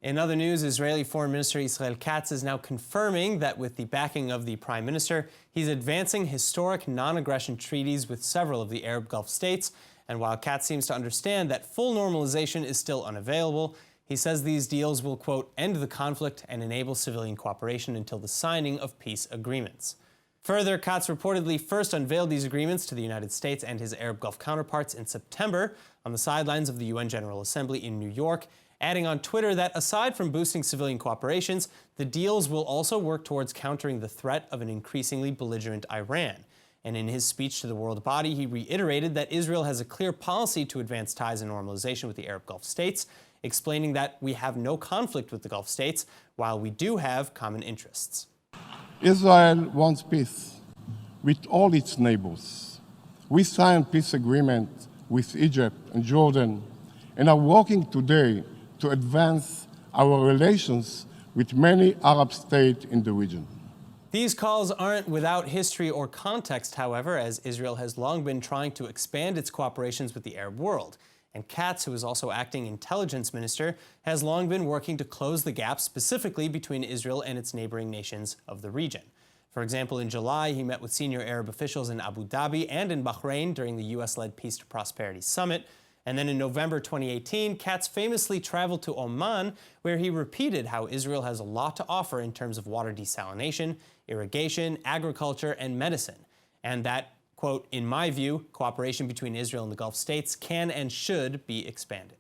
In other news, Israeli Foreign Minister Israel Katz is now confirming that with the backing of the Prime Minister, he's advancing historic non-aggression treaties with several of the Arab Gulf states. And while Katz seems to understand that full normalization is still unavailable, he says these deals will, quote, end the conflict and enable civilian cooperation until the signing of peace agreements. Further, Katz reportedly first unveiled these agreements to the United States and his Arab Gulf counterparts in September on the sidelines of the UN General Assembly in New York, adding on Twitter that aside from boosting civilian cooperations, the deals will also work towards countering the threat of an increasingly belligerent Iran. And in his speech to the world body, he reiterated that Israel has a clear policy to advance ties and normalization with the Arab Gulf states, explaining that we have no conflict with the Gulf states, while we do have common interests. Israel wants peace with all its neighbors. We signed peace agreements with Egypt and Jordan and are working today to advance our relations with many Arab states in the region. These calls aren't without history or context, however, as Israel has long been trying to expand its cooperations with the Arab world. And Katz, who is also acting intelligence minister, has long been working to close the gap specifically between Israel and its neighboring nations of the region. For example, in July, he met with senior Arab officials in Abu Dhabi and in Bahrain during the U.S.-led Peace to Prosperity Summit. And then in November 2018, Katz famously traveled to Oman, where he repeated how Israel has a lot to offer in terms of water desalination, irrigation, agriculture, and medicine, and that, quote, in my view, cooperation between Israel and the Gulf states can and should be expanded.